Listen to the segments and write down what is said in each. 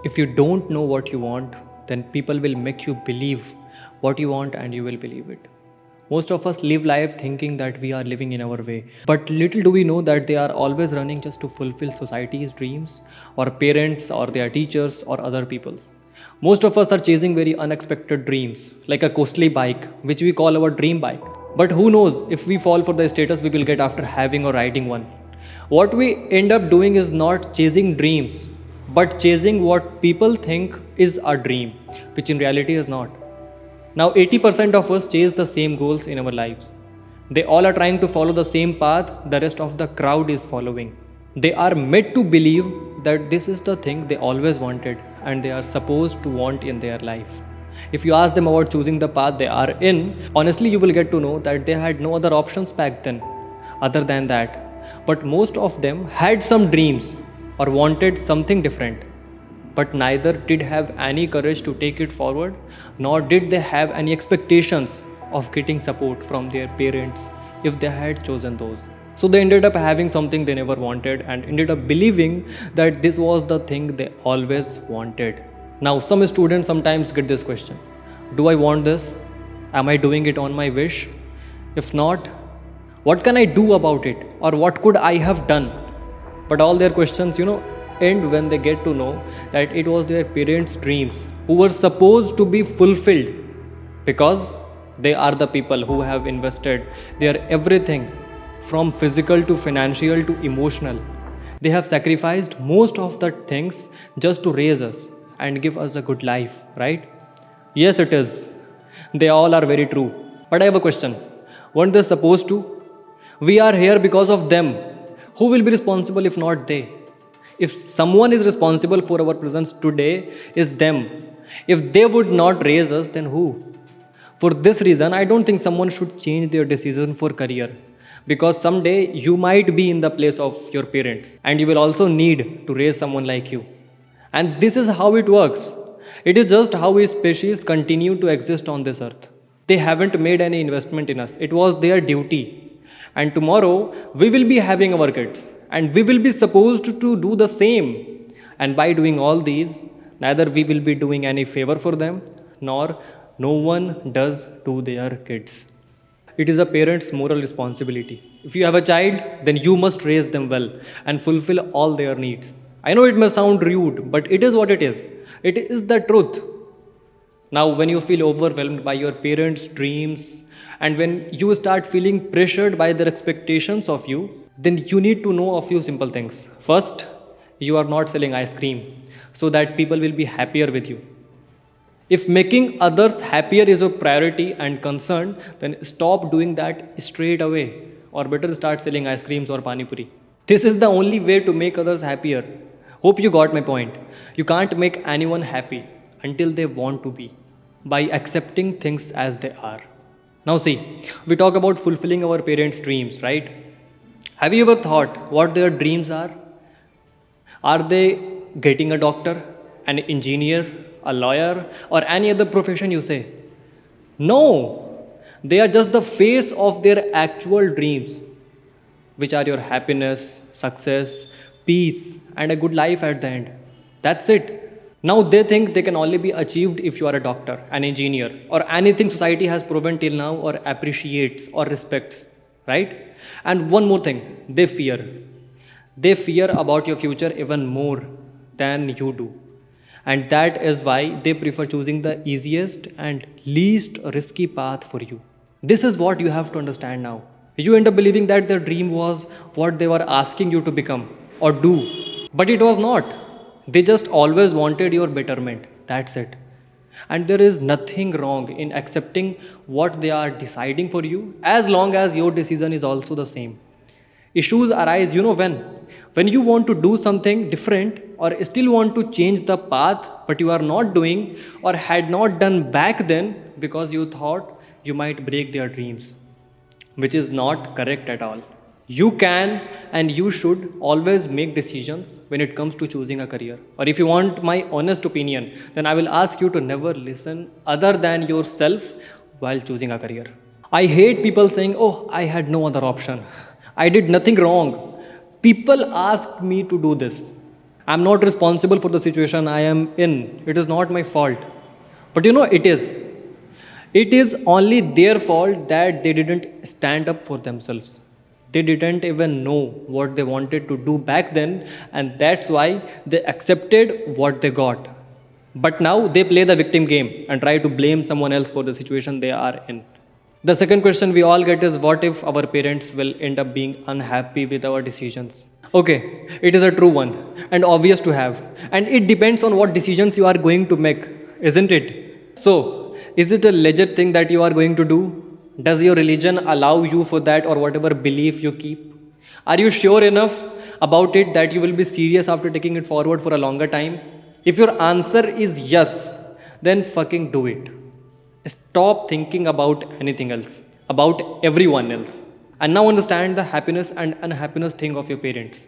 If you don't know what you want, then people will make you believe what you want and you will believe it. Most of us live life thinking that we are living in our way. But little do we know that they are always running just to fulfill society's dreams, or parents, or their teachers, or other people's. Most of us are chasing very unexpected dreams, like a costly bike, which we call our dream bike. But who knows if we fall for the status we will get after having or riding one. What we end up doing is not chasing dreams, but chasing what people think is a dream, which in reality is not. Now, 80% of us chase the same goals in our lives. They all are trying to follow the same path the rest of the crowd is following. They are made to believe that this is the thing they always wanted and they are supposed to want in their life. If you ask them about choosing the path they are in, honestly, you will get to know that they had no other options back then other than that. But most of them had some dreams or wanted something different, but neither did have any courage to take it forward, nor did they have any expectations of getting support from their parents if they had chosen those. So they ended up having something they never wanted and ended up believing that this was the thing they always wanted. Now, some students sometimes get this question: do I want this? Am I doing it on my wish? If not, what can I do about it? Or what could I have done? But all their questions, end when they get to know that it was their parents' dreams who were supposed to be fulfilled, because they are the people who have invested their everything from physical to financial to emotional. They have sacrificed most of the things just to raise us and give us a good life, right? Yes, it is. They all are very true. But I have a question. Weren't they supposed to? We are here because of them. Who will be responsible if not they? If someone is responsible for our presence today, is them. If they would not raise us, then who? For this reason, I don't think someone should change their decision for career, because someday you might be in the place of your parents and you will also need to raise someone like you. And this is how it works. It is just how we species continue to exist on this earth. They haven't made any investment in us. It was their duty. And tomorrow we will be having our kids and we will be supposed to do the same. And by doing all these, neither we will be doing any favor for them, nor no one does to their kids. It is a parent's moral responsibility. If you have a child, then you must raise them well and fulfill all their needs. I know it may sound rude, but it is what it is. It is the truth. Now, when you feel overwhelmed by your parents' dreams and when you start feeling pressured by their expectations of you, then you need to know a few simple things. First, you are not selling ice cream so that people will be happier with you. If making others happier is a priority and concern, then stop doing that straight away, or better start selling ice creams or pani puri. This is the only way to make others happier. Hope you got my point. You can't make anyone happy until they want to be, by accepting things as they are. Now see, we talk about fulfilling our parents' dreams, right? Have you ever thought what their dreams are? Are they getting a doctor, an engineer, a lawyer, or any other profession you say? No, they are just the face of their actual dreams, which are your happiness, success, peace, and a good life at the end. That's it. Now they think they can only be achieved if you are a doctor, an engineer, or anything society has proven till now or appreciates or respects, right? And one more thing, they fear. They fear about your future even more than you do. And that is why they prefer choosing the easiest and least risky path for you. This is what you have to understand now. You end up believing that their dream was what they were asking you to become or do. But it was not. They just always wanted your betterment. That's it. And there is nothing wrong in accepting what they are deciding for you, as long as your decision is also the same. Issues arise, when? When you want to do something different or still want to change the path, but you are not doing or had not done back then because you thought you might break their dreams, which is not correct at all. You can and you should always make decisions when it comes to choosing a career. Or if you want my honest opinion, then I will ask you to never listen other than yourself while choosing a career. I hate people saying, "Oh, I had no other option. I did nothing wrong. People asked me to do this." I'm not responsible for the situation I am in. It is not my fault. But you know, it is. It is only their fault that they didn't stand up for themselves. They didn't even know what they wanted to do back then, and that's why they accepted what they got. But now they play the victim game and try to blame someone else for the situation they are in. The second question we all get is, what if our parents will end up being unhappy with our decisions? Okay, it is a true one and obvious to have. And it depends on what decisions you are going to make, isn't it? So, is it a legit thing that you are going to do? Does your religion allow you for that, or whatever belief you keep? Are you sure enough about it that you will be serious after taking it forward for a longer time? If your answer is yes, then fucking do it. Stop thinking about anything else, about everyone else. And now understand the happiness and unhappiness thing of your parents.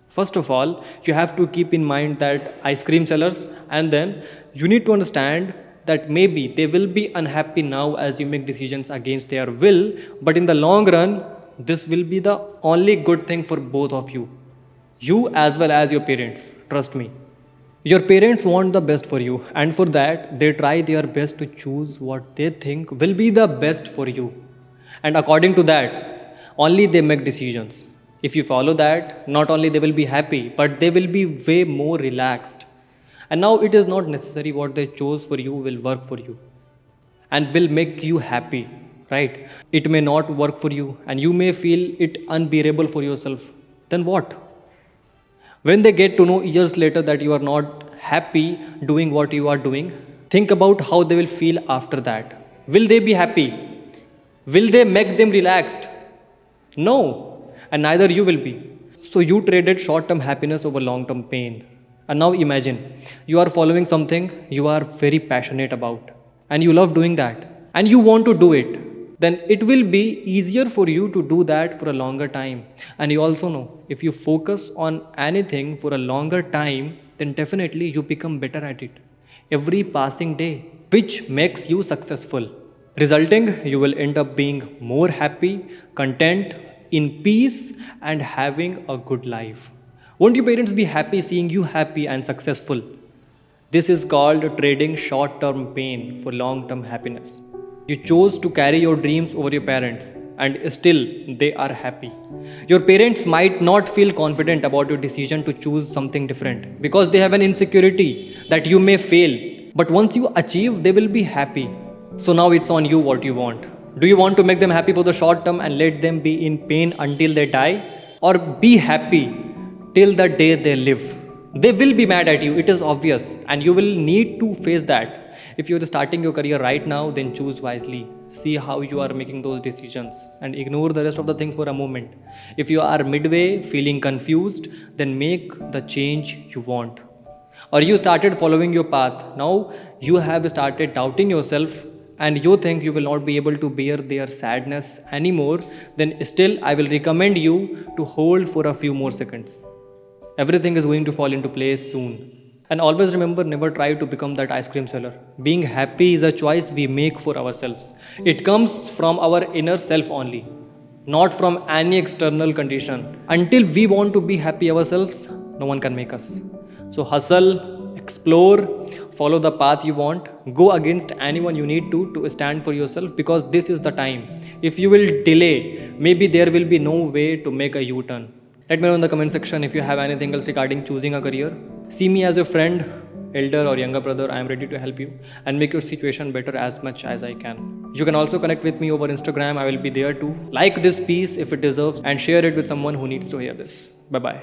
First of all, you have to keep in mind that ice cream sellers, and then you need to understand that maybe they will be unhappy now as you make decisions against their will, but in the long run, this will be the only good thing for both of you. You as well as your parents, trust me. Your parents want the best for you, and for that, they try their best to choose what they think will be the best for you. And according to that, only they make decisions. If you follow that, not only they will be happy, but they will be way more relaxed. And now it is not necessary what they chose for you will work for you and will make you happy, right? It may not work for you and you may feel it unbearable for yourself. Then what? When they get to know years later that you are not happy doing what you are doing, think about how they will feel after that. Will they be happy? Will they make them relaxed? No, and neither you will be. So you traded short term happiness over long term pain. And now imagine you are following something you are very passionate about and you love doing that and you want to do it. Then it will be easier for you to do that for a longer time. And you also know if you focus on anything for a longer time, then definitely you become better at it every passing day, which makes you successful. Resulting, you will end up being more happy, content, in peace, and having a good life. Won't your parents be happy seeing you happy and successful? This is called trading short term pain for long term happiness. You chose to carry your dreams over your parents, and still they are happy. Your parents might not feel confident about your decision to choose something different because they have an insecurity that you may fail. But once you achieve, they will be happy. So now it's on you what you want. Do you want to make them happy for the short term and let them be in pain until they die? Or be happy till the day they live? They will be mad at you, it is obvious, and you will need to face that. If you're starting your career right now, then choose wisely. See how you are making those decisions and ignore the rest of the things for a moment. If you are midway feeling confused, then make the change you want. Or you started following your path, now you have started doubting yourself and you think you will not be able to bear their sadness anymore, then still I will recommend you to hold for a few more seconds. Everything is going to fall into place soon. And always remember, never try to become that ice cream seller. Being happy is a choice we make for ourselves. It comes from our inner self only, not from any external condition. Until we want to be happy ourselves, no one can make us. So hustle, explore, follow the path you want, go against anyone you need to stand for yourself, because this is the time. If you will delay, maybe there will be no way to make a U-turn. Let me know in the comment section if you have anything else regarding choosing a career. See me as a friend, elder or younger brother. I am ready to help you and make your situation better as much as I can. You can also connect with me over Instagram. I will be there too. Like this piece if it deserves and share it with someone who needs to hear this. Bye bye.